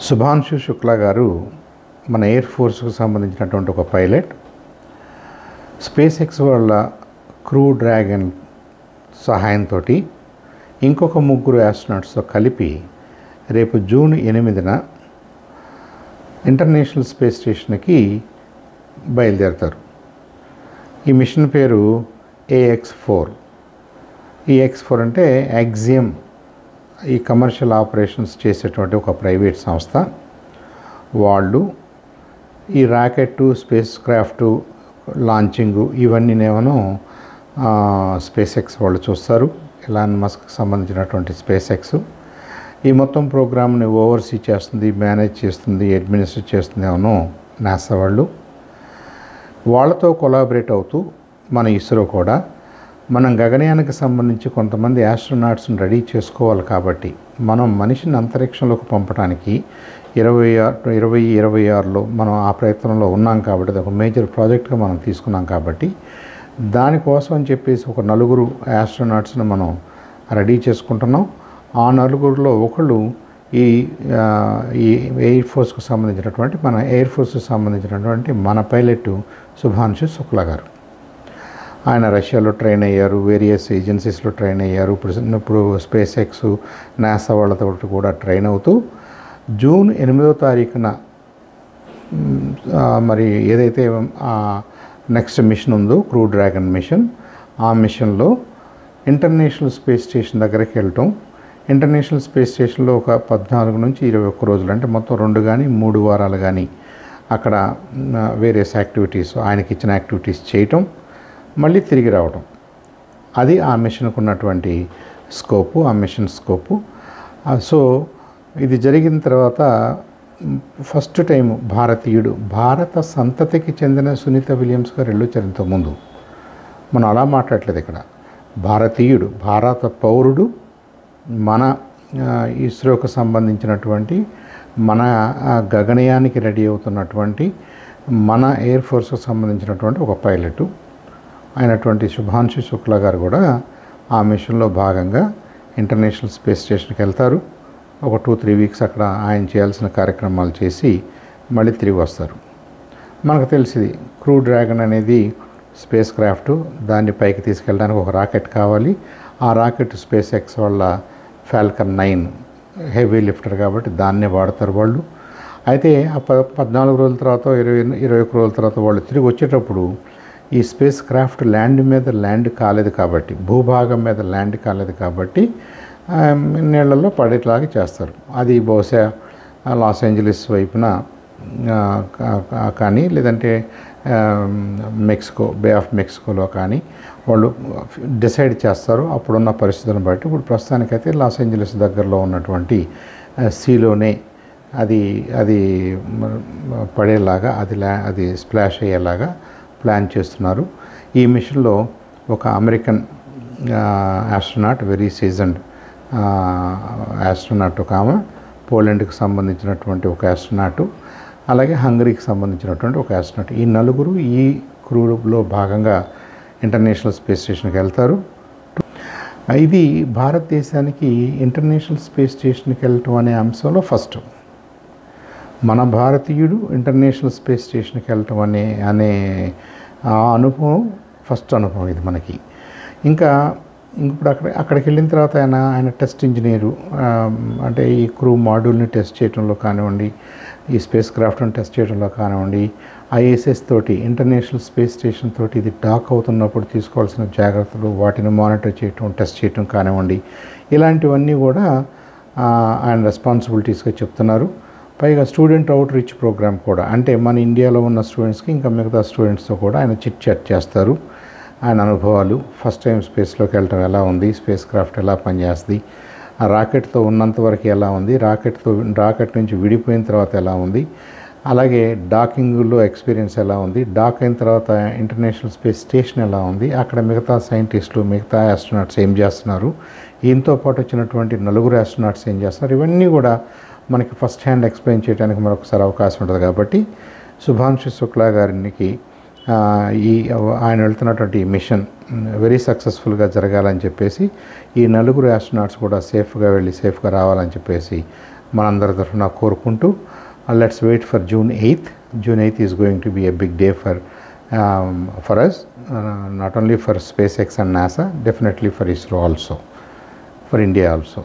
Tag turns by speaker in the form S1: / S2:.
S1: శుభాంశు శుక్లా గారు మన ఎయిర్ ఫోర్స్కు సంబంధించినటువంటి ఒక పైలట్. స్పేస్ ఎక్స్ వాళ్ళ క్రూ డ్రాగన్ సహాయంతో ఇంకొక ముగ్గురు ఆస్ట్రోనాట్స్తో కలిపి రేపు జూన్ 8న ఇంటర్నేషనల్ స్పేస్ స్టేషన్కి బయలుదేరుతారు. ఈ మిషన్ పేరు AX4. ఈ X4 అంటే యాక్సియం ఈ కమర్షియల్ ఆపరేషన్స్ చేసేటువంటి ఒక ప్రైవేట్ సంస్థ. వాళ్ళు ఈ రాకెట్, స్పేస్ క్రాఫ్ట్ లాంచింగు ఇవన్నీనేమో స్పేస్ ఎక్స్ వాళ్ళు చూస్తారు. ఎలాన్ మస్క్కి సంబంధించినటువంటి స్పేస్ ఎక్స్ ఈ మొత్తం ప్రోగ్రామ్ని ఓవర్సీ చేస్తుంది, మేనేజ్ చేస్తుంది, అడ్మినిస్ట్రేట్ చేస్తుంది ఏమో నాసా వాళ్ళు. వాళ్ళతో కొలాబరేట్ అవుతూ మన ఇస్రో కూడా మనం గగనయానికి సంబంధించి కొంతమంది ఆస్ట్రోనాట్స్ని రెడీ చేసుకోవాలి. కాబట్టి మనం మనిషిని అంతరిక్షంలోకి పంపడానికి 2026లో మనం ఆ ప్రయత్నంలో ఉన్నాం. కాబట్టి అది ఒక మేజర్ ప్రాజెక్ట్గా మనం తీసుకున్నాం. కాబట్టి దానికోసం అని చెప్పేసి ఒక 4 ఆస్ట్రోనాట్స్ని మనం రెడీ చేసుకుంటున్నాం. ఆ 4లో ఒకళ్ళు ఈ ఎయిర్ ఫోర్స్కు సంబంధించినటువంటి మన పైలట్ శుభాంశు శుక్లా గారు. ఆయన రష్యాలో ట్రైన్ అయ్యారు, వేరియస్ ఏజెన్సీస్లో ట్రైన్ అయ్యారు. ఇప్పుడు స్పేస్ ఎక్స్, నాసా వాళ్ళతో కూడా ట్రైన్ అవుతూ జూన్ 8వ తారీఖున మరి ఏదైతే నెక్స్ట్ మిషన్ ఉందో క్రూ డ్రాగన్ మిషన్, ఆ మిషన్లో ఇంటర్నేషనల్ స్పేస్ స్టేషన్ దగ్గరికి వెళ్ళటం. ఇంటర్నేషనల్ స్పేస్ స్టేషన్లో ఒక 14 నుంచి 21 రోజులు, అంటే మొత్తం 2 కానీ 3 వారాలు కానీ అక్కడ వేరియస్ యాక్టివిటీస్, ఆయనకి ఇచ్చిన యాక్టివిటీస్ చేయటం, మళ్ళీ తిరిగి రావటం. అది ఆ మిషన్కు ఉన్నటువంటి స్కోపు, ఆ మిషన్ స్కోపు. సో ఇది జరిగిన తర్వాత ఫస్ట్ టైం భారతీయుడు, భారత సంతతికి చెందిన సునీత విలియమ్స్ గారు వెళ్ళొచ్చారు. ఇంతకుముందు మనం అలా మాట్లాడలేదు. ఇక్కడ భారతీయుడు, భారత పౌరుడు, మన ఇస్రోకు సంబంధించినటువంటి, మన గగనయానికి రెడీ అవుతున్నటువంటి, మన ఎయిర్ ఫోర్స్కు సంబంధించినటువంటి ఒక పైలటు అయినటువంటి శుభాంశు శుక్లా గారు కూడా ఆ మిషన్లో భాగంగా ఇంటర్నేషనల్ స్పేస్ స్టేషన్కి వెళ్తారు. ఒక 2-3 వీక్స్ అక్కడ ఆయన చేయాల్సిన కార్యక్రమాలు చేసి మళ్ళీ తిరిగి వస్తారు. మనకు తెలిసింది క్రూ డ్రాగన్ అనేది స్పేస్ క్రాఫ్ట్, దాన్ని పైకి తీసుకెళ్ళడానికి ఒక రాకెట్ కావాలి. ఆ రాకెట్ స్పేస్ ఎక్స్ వాళ్ళ ఫాల్కన్ 9 హెవీ లిఫ్టర్ కాబట్టి దాన్నే వాడతారు వాళ్ళు. అయితే ఆ 14 రోజుల తర్వాత 21 రోజుల తర్వాత వాళ్ళు తిరిగి వచ్చేటప్పుడు ఈ స్పేస్ క్రాఫ్ట్ ల్యాండ్ కాలేదు కాబట్టి, భూభాగం మీద ల్యాండ్ కాలేదు కాబట్టి నీళ్ళల్లో పడేట్లాగా చేస్తారు. అది బహుశా లాస్ ఏంజలీస్ వైపున కానీ, లేదంటే మెక్సికో, బే ఆఫ్ మెక్సికోలో కానీ వాళ్ళు డిసైడ్ చేస్తారు అప్పుడున్న పరిస్థితులను బట్టి. ఇప్పుడు ప్రస్తుతానికైతే లాస్ ఏంజలీస్ దగ్గరలో ఉన్నటువంటి సీలోనే అది పడేలాగా, అది స్ప్లాష్ అయ్యేలాగా ప్లాన్ చేస్తున్నారు. ఈ మిషన్లో ఒక American astronaut, very seasoned astronaut ఒక ఆమె, పోలాండ్కి సంబంధించినటువంటి ఒక ఆస్ట్రోనాటు, అలాగే హంగరీకి సంబంధించినటువంటి ఒక ఆస్ట్రోనాట్, ఈ 4 ఈ క్రూలో భాగంగా ఇంటర్నేషనల్ స్పేస్ స్టేషన్కి వెళ్తారు. ఇది భారతదేశానికి ఇంటర్నేషనల్ స్పేస్ స్టేషన్కి వెళ్ళటం అనే అంశంలో ఫస్ట్. మన భారతీయుడు ఇంటర్నేషనల్ స్పేస్ స్టేషన్కి వెళ్ళటం అనే అనుభవం ఫస్ట్ అనుభవం ఇది మనకి. ఇంకా ఇప్పుడు అక్కడికి వెళ్ళిన తర్వాత ఆయన టెస్ట్ ఇంజనీరు, అంటే ఈ క్రూ మాడ్యూల్ని టెస్ట్ చేయడంలో కానివ్వండి, ఈ స్పేస్ క్రాఫ్ట్ని టెస్ట్ చేయడంలో కానివ్వండి, ISS తోటి, ఇంటర్నేషనల్ స్పేస్ స్టేషన్ తోటి ఇది డాక్ అవుతున్నప్పుడు తీసుకోవాల్సిన జాగ్రత్తలు, వాటిని మానిటర్ చేయటం, టెస్ట్ చేయటం కానివ్వండి, ఇలాంటివన్నీ కూడా ఆయన రెస్పాన్సిబిలిటీస్గా చెప్తున్నారు. పైగా స్టూడెంట్ అవుట్ రీచ్ ప్రోగ్రామ్ కూడా, అంటే మన ఇండియాలో ఉన్న స్టూడెంట్స్కి ఇంకా మిగతా స్టూడెంట్స్తో కూడా ఆయన చిట్ చాట్ చేస్తారు. ఆయన అనుభవాలు, ఫస్ట్ టైం స్పేస్లోకి వెళ్ళటం ఎలా ఉంది, స్పేస్ క్రాఫ్ట్ ఎలా పనిచేస్తుంది, ఆ రాకెట్తో ఉన్నంత వరకు ఎలా ఉంది, రాకెట్ నుంచి విడిపోయిన తర్వాత ఎలా ఉంది, అలాగే డాకింగ్లో ఎక్స్పీరియన్స్ ఎలా ఉంది, డాక్ అయిన తర్వాత ఇంటర్నేషనల్ స్పేస్ స్టేషన్ ఎలా ఉంది, అక్కడ మిగతా సైంటిస్టులు, మిగతా ఆస్ట్రోనాట్స్ ఏం చేస్తున్నారు, ఈయనతో పాటు వచ్చినటువంటి 4 ఆస్ట్రోనాట్స్ ఏం చేస్తున్నారు, ఇవన్నీ కూడా మనకి ఫస్ట్ హ్యాండ్ ఎక్స్ప్లెయిన్ చేయడానికి మరొకసారి అవకాశం ఉంటుంది. కాబట్టి శుభాంశు శుక్లా గారికి ఆయన వెళ్తున్నటువంటి మిషన్ వెరీ సక్సెస్ఫుల్గా జరగాలని చెప్పేసి, ఈ 4 ఆస్ట్రోనాట్స్ కూడా సేఫ్గా వెళ్ళి సేఫ్గా రావాలని చెప్పేసి మనందరి తరఫున కోరుకుంటూ let's wait for June 8th. June 8th is going to be a big day for us, not only for SpaceX and NASA, definitely for ISRO also, for India also.